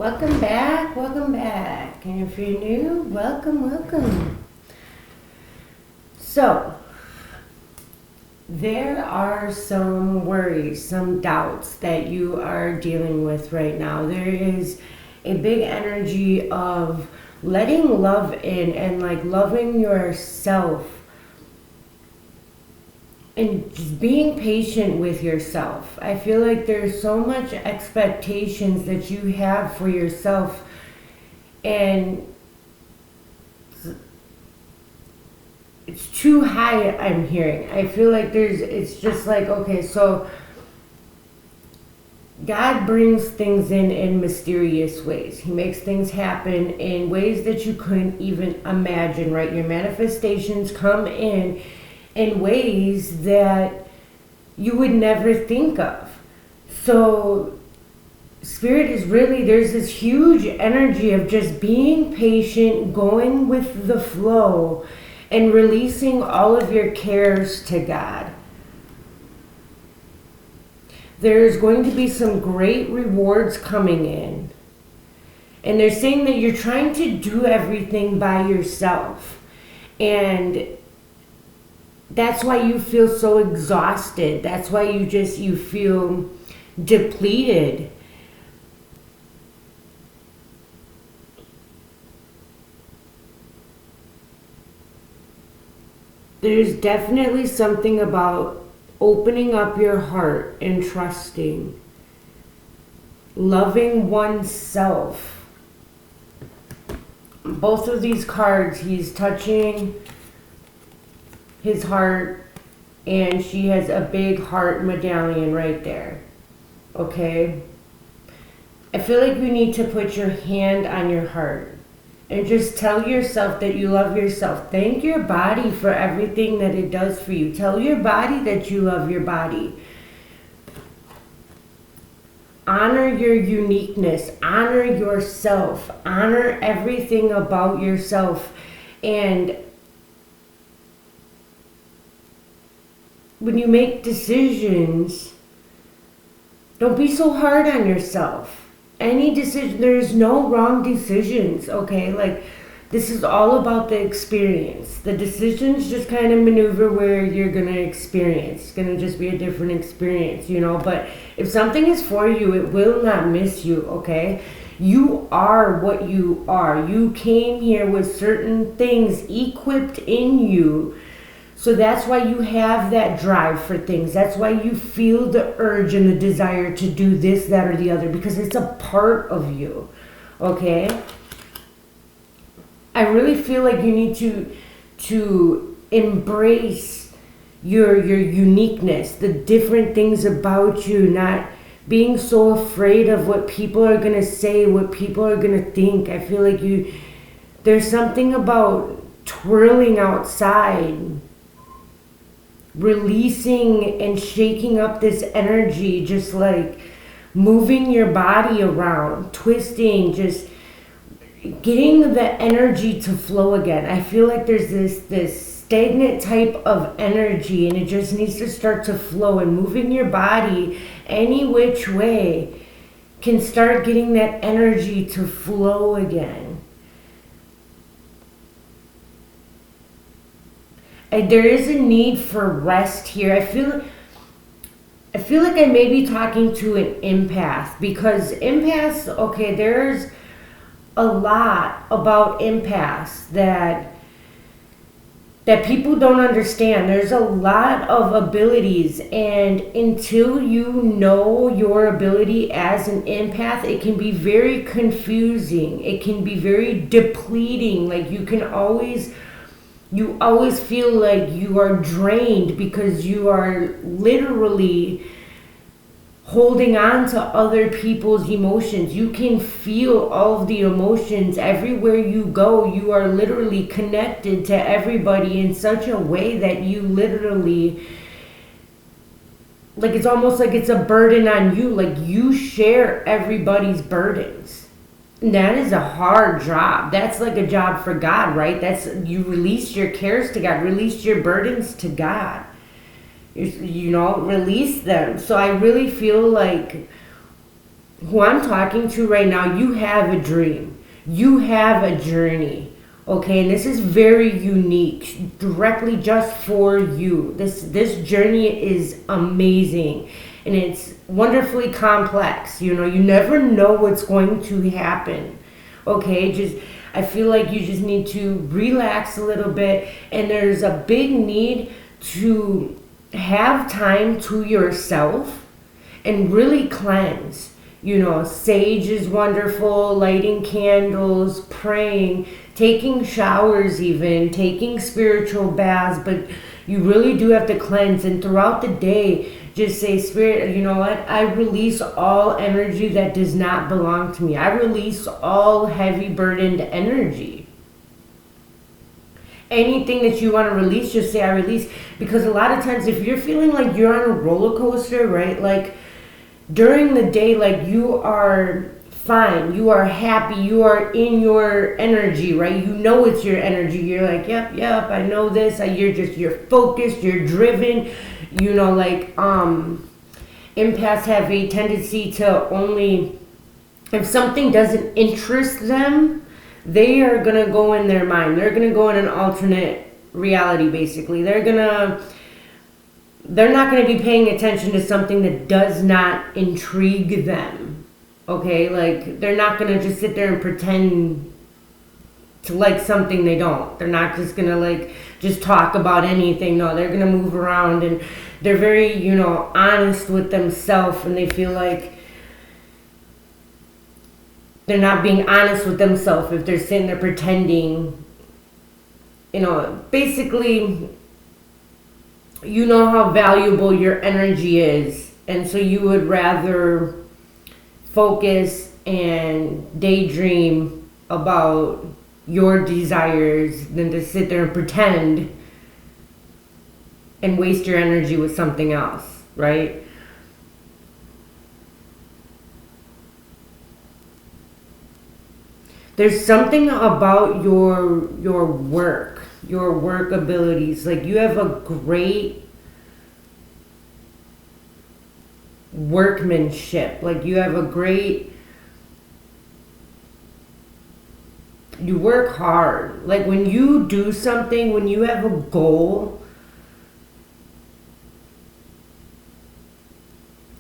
Welcome back, welcome back. And if you're new, welcome, welcome. So, there are some worries, some doubts that you are dealing with right now. There is a big energy of letting love in and like loving yourself and just being patient with yourself. I feel like there's so much expectations that you have for yourself, and it's too high. I'm hearing, I feel like it's just like, okay, so God brings things in mysterious ways. He makes things happen in ways that you couldn't even imagine, right? Your manifestations come in ways that you would never think of. So Spirit is really, there's this huge energy of just being patient, going with the flow, and releasing all of your cares to God. There's going to be some great rewards coming in. And they're saying that you're trying to do everything by yourself. And that's why you feel so exhausted. That's why you feel depleted. There's definitely something about opening up your heart and trusting, loving oneself. Both of these cards, he's touching his heart, and she has a big heart medallion right there. Okay? I feel like you need to put your hand on your heart and just tell yourself that you love yourself. Thank your body for everything that it does for you. Tell your body that you love your body. Honor your uniqueness. Honor yourself. Honor everything about yourself. And when you make decisions, don't be so hard on yourself. Any decision, there's no wrong decisions, okay? Like, this is all about the experience. The decisions just kind of maneuver where you're gonna experience. It's gonna just be a different experience, you know? But if something is for you, it will not miss you, okay? You are what you are. You came here with certain things equipped in you. So that's why you have that drive for things. That's why you feel the urge and the desire to do this, that, or the other, because it's a part of you, okay? I really feel like you need to embrace your uniqueness, the different things about you, not being so afraid of what people are going to say, what people are going to think. I feel like there's something about twirling outside, releasing and shaking up this energy, just like moving your body around, twisting, just getting the energy to flow again. I feel like there's this stagnant type of energy, and it just needs to start to flow, and moving your body any which way can start getting that energy to flow again. There is a need for rest here. I feel like I may be talking to an empath, because empaths, okay, there's a lot about empaths that people don't understand. There's a lot of abilities, and until you know your ability as an empath, it can be very confusing. It can be very depleting. Like you always feel like you are drained because you are literally holding on to other people's emotions. You can feel all of the emotions everywhere you go. You are literally connected to everybody in such a way that you literally, like, it's almost like it's a burden on you. Like you share everybody's burdens. And that is a hard job. That's like a job for God, right? That's, you release your cares to God, release your burdens to God. Release them. So I really feel like who I'm talking to right now, you have a dream. You have a journey. Okay, and this is very unique, directly just for you. This journey is amazing, and it's wonderfully complex. You never know what's going to happen. Okay, just I feel like you just need to relax a little bit, and there's a big need to have time to yourself and really cleanse. Sage is wonderful, lighting candles, praying, taking showers, even taking spiritual baths, but you really do have to cleanse. And throughout the day, just say, Spirit, you know what? I release all energy that does not belong to me. I release all heavy burdened energy. Anything that you want to release, just say I release. Because a lot of times if you're feeling like you're on a roller coaster, right? Like during the day, like you are fine, you are happy, you are in your energy, right? It's your energy. You're like, yep, I know this. You're focused, you're driven. Empaths have a tendency to only, if something doesn't interest them, they are going to go in their mind. They're going to go in an alternate reality, basically. They're not going to be paying attention to something that does not intrigue them. Okay? Like, they're not going to just sit there and pretend to like something they don't. They're not just going to, just talk about anything. No, they're going to move around, and they're very, honest with themselves, and they feel like they're not being honest with themselves if they're sitting there pretending. Basically, how valuable your energy is, and so you would rather focus and daydream about your desires than to sit there and pretend and waste your energy with something else, right? There's something about your work abilities. Like, you have a great workmanship. Like, you have a great, you work hard. Like, when you do something, when you have a goal,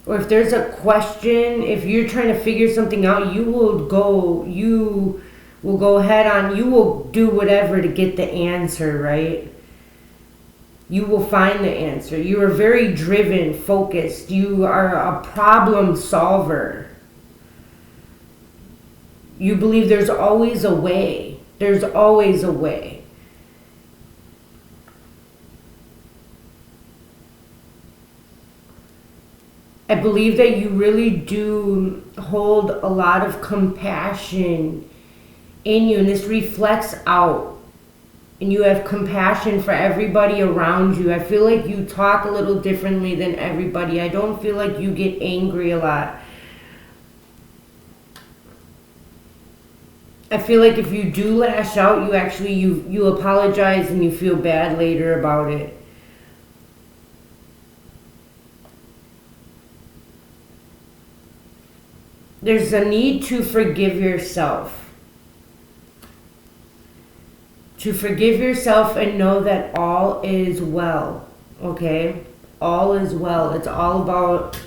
or if there's a question, if you're trying to figure something out, you will go head on, you will do whatever to get the answer, right? You will find the answer. You are very driven, focused. You are a problem solver. You believe there's always a way. There's always a way. I believe that you really do hold a lot of compassion in you, and this reflects out. And you have compassion for everybody around you. I feel like you talk a little differently than everybody. I don't feel like you get angry a lot. I feel like if you do lash out, you apologize and you feel bad later about it. There's a need to forgive yourself. To forgive yourself and know that all is well, okay? All is well. It's all about,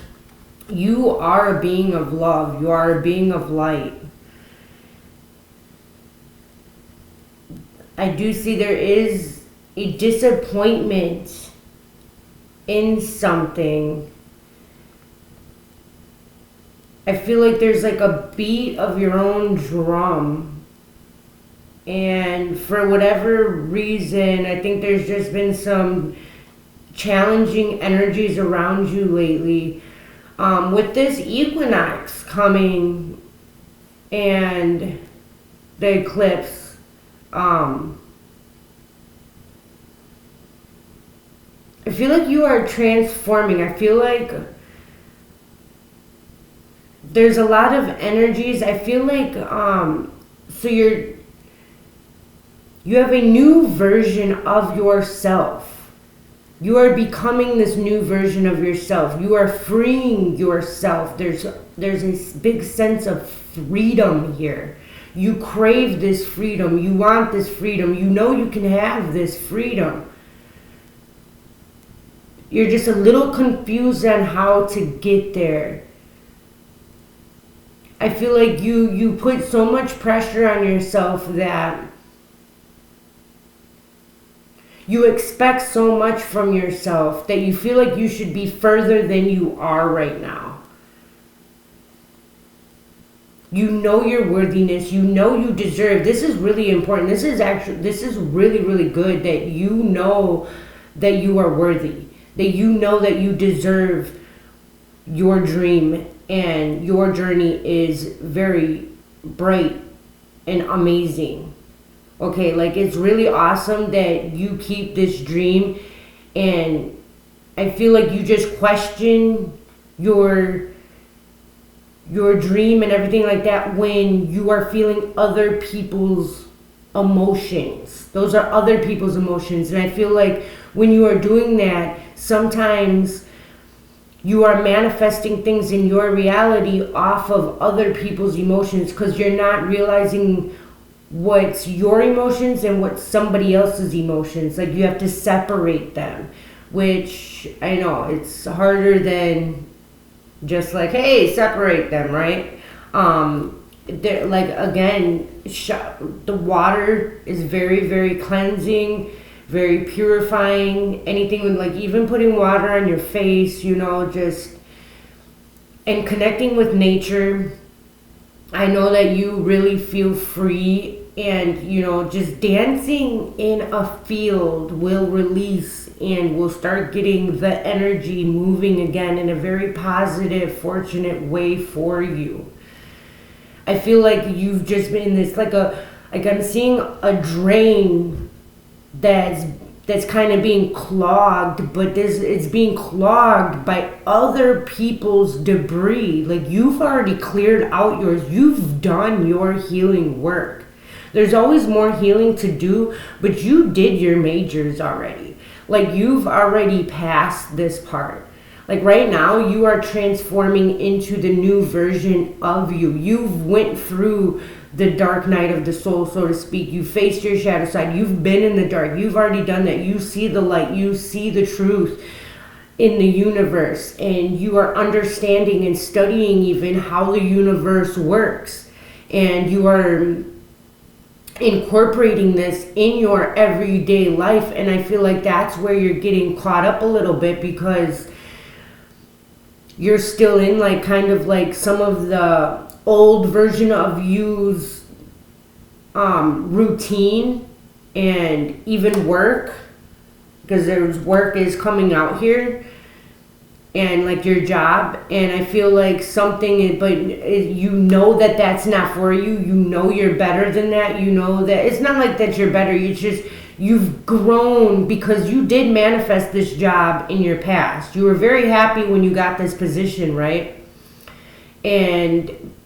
you are a being of love. You are a being of light. I do see there is a disappointment in something. I feel like there's like a beat of your own drum. And for whatever reason, I think there's just been some challenging energies around you lately. With this equinox coming and the eclipse, I feel like you are transforming. I feel like there's a lot of energies. I feel like, so you have a new version of yourself. You are becoming this new version of yourself. You are freeing yourself. There's there's a big sense of freedom here. You crave this freedom. You want this freedom. You know you can have this freedom. You're just a little confused on how to get there. I feel like you put so much pressure on yourself that you expect so much from yourself that you feel like you should be further than you are right now. You know your worthiness. You know you deserve. This is really important. This is really, really good that you know that you are worthy. That you know that you deserve your dream, and your journey is very bright and amazing. Okay, like it's really awesome that you keep this dream, and I feel like you just question your dream and everything like that when you are feeling other people's emotions. Those are other people's emotions, and I feel like when you are doing that, sometimes you are manifesting things in your reality off of other people's emotions because you're not realizing what's your emotions and what's somebody else's emotions. Like you have to separate them, which I know it's harder than just like, hey, separate them, right? Like again, the water is very, very cleansing, very purifying. Anything with like even putting water on your face, just and connecting with nature. I know that you really feel free, and just dancing in a field will release and will start getting the energy moving again in a very positive, fortunate way for you. I feel like you've just been in this like I'm seeing a drain that's kind of being clogged, but it's being clogged by other people's debris. Like you've already cleared out yours. You've done your healing work. There's always more healing to do, but you did your majors already. Like you've already passed this part. Like right now you are transforming into the new version of you. You've went through the dark night of the soul, so to speak. You faced your shadow side. You've been in the dark. You've already done that. You see the light. You see the truth in the universe. And you are understanding and studying even how the universe works. And you are incorporating this in your everyday life. And I feel like that's where you're getting caught up a little bit, because you're still in like kind of like some of the old version of you's routine and even work, because there's work is coming out here, and like your job. And I feel like something, but that's not for you. You're better than that. That it's not like that you're better. You've grown because you did manifest this job in your past. You were very happy when you got this position, right?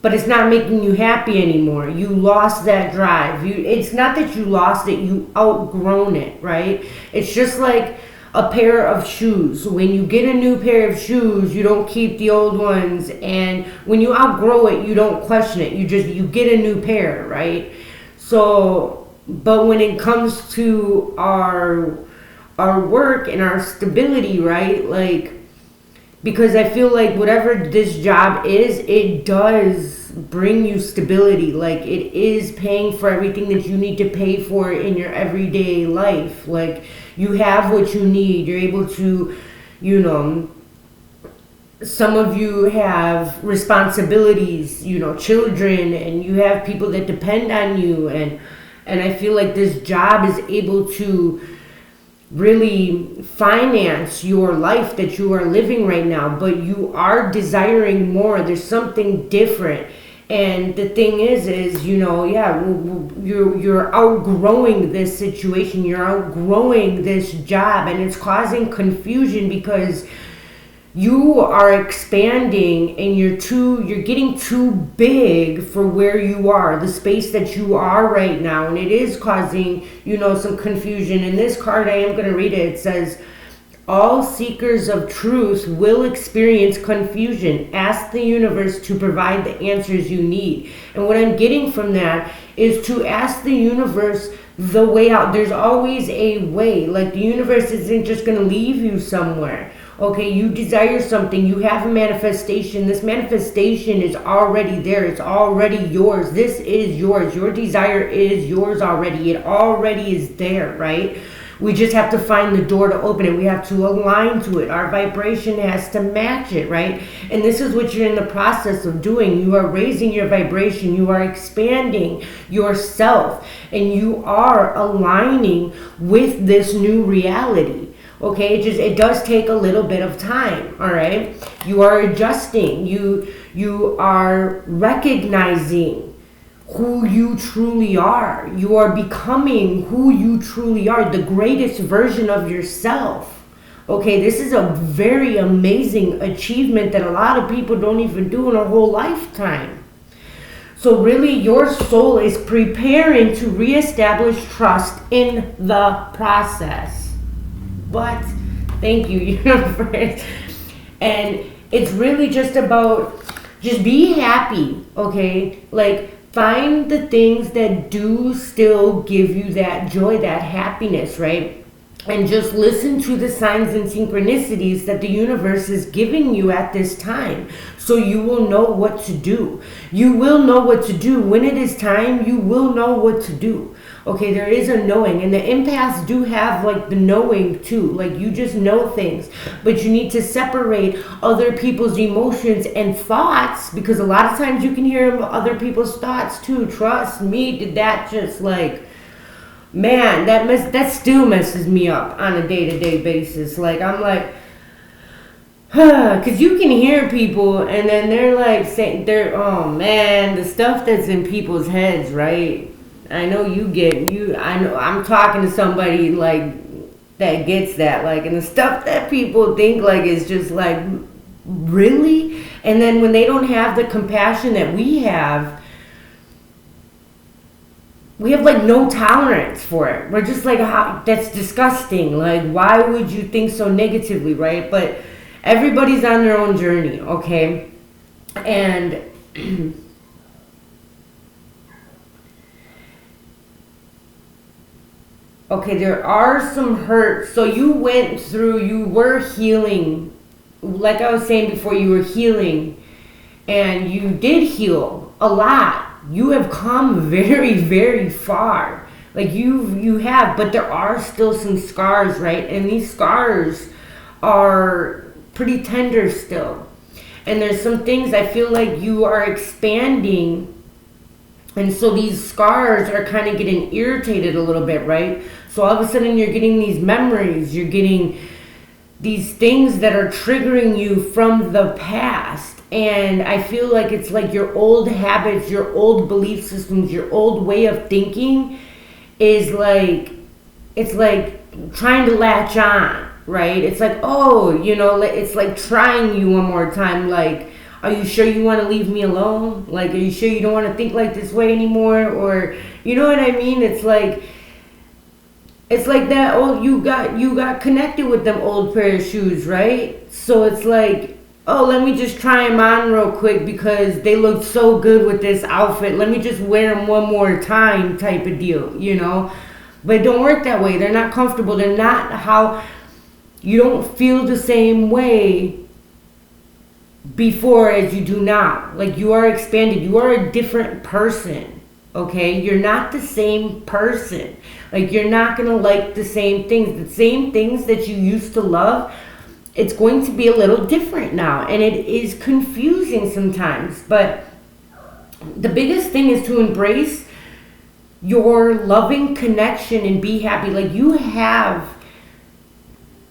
But it's not making you happy anymore. You lost that drive. It's not that you lost it, you outgrown it, right? It's just like a pair of shoes. When you get a new pair of shoes, you don't keep the old ones, and when you outgrow it, you don't question it. You get a new pair, right? So, but when it comes to our work and our stability, right? Like, because I feel like whatever this job is, it does bring you stability. Like it is paying for everything that you need to pay for in your everyday life. Like you have what you need. You're able to, some of you have responsibilities, children, and you have people that depend on you. And I feel like this job is able to really finance your life that you are living right now, but you are desiring more. There's something different. And the thing is you're outgrowing this situation. You're outgrowing this job, and it's causing confusion because you are expanding and you're getting too big for where you are, the space that you are right now, and it is causing some confusion. In this card, I am going to read it. It says, All seekers of truth will experience confusion. Ask the universe to provide the answers you need. And what I'm getting from that is to ask the universe the way out. There's always a way. Like, the universe isn't just going to leave you somewhere. Okay, you desire something, you have a manifestation. This manifestation is already there. It's already yours. This is yours. Your desire is yours already. It already is there, right? We just have to find the door to open it. We have to align to it. Our vibration has to match it, right? And this is what you're in the process of doing. You are raising your vibration. You are expanding yourself. And you are aligning with this new reality. Okay, it does take a little bit of time, all right? You are adjusting. You are recognizing who you truly are. You are becoming who you truly are, the greatest version of yourself. Okay, this is a very amazing achievement that a lot of people don't even do in a whole lifetime. So really, your soul is preparing to reestablish trust in the process. But thank you, universe. And it's really just about, just be happy, okay? Like, find the things that do still give you that joy, that happiness, right? And just listen to the signs and synchronicities that the universe is giving you at this time. So you will know what to do. You will know what to do. When it is time, you will know what to do. Okay, there is a knowing, and the empaths do have like the knowing too. Like, you just know things, but you need to separate other people's emotions and thoughts, because a lot of times you can hear other people's thoughts too. Trust me, did that just like, man, that still messes me up on a day-to-day basis. Like, I'm like, because you can hear people and then they're like saying, oh man, the stuff that's in people's heads, right? I know I know I'm talking to somebody like that gets that, like, and the stuff that people think like is just like, really? And then when they don't have the compassion that we have like no tolerance for it. We're just like, that's disgusting. Like, why would you think so negatively, right? But everybody's on their own journey, okay? And okay, there are some hurts. So you were healing. Like I was saying before, you were healing. And you did heal a lot. You have come very, very far. Like, you have, but there are still some scars, right? And these scars are pretty tender still. And there's some things I feel like you are expanding. And so these scars are kind of getting irritated a little bit, right? So all of a sudden you're getting these memories, you're getting these things that are triggering you from the past. And I feel like it's like your old habits, your old belief systems, your old way of thinking is like, it's like trying to latch on, right? It's like, oh, it's like trying you one more time. Like, are you sure you want to leave me alone? Like, are you sure you don't want to think like this way anymore? Or, you know what I mean? It's like that old, you got connected with them old pair of shoes, right? So it's like, oh, let me just try them on real quick because they look so good with this outfit. Let me just wear them one more time type of deal, But it don't work that way. They're not comfortable. They're not how, you don't feel the same way before as you do now. Like, you are expanded. You are a different person, okay? You're not the same person. Like, you're not going to like the same things. The same things that you used to love, it's going to be a little different now. And it is confusing sometimes. But the biggest thing is to embrace your loving connection and be happy. Like, you have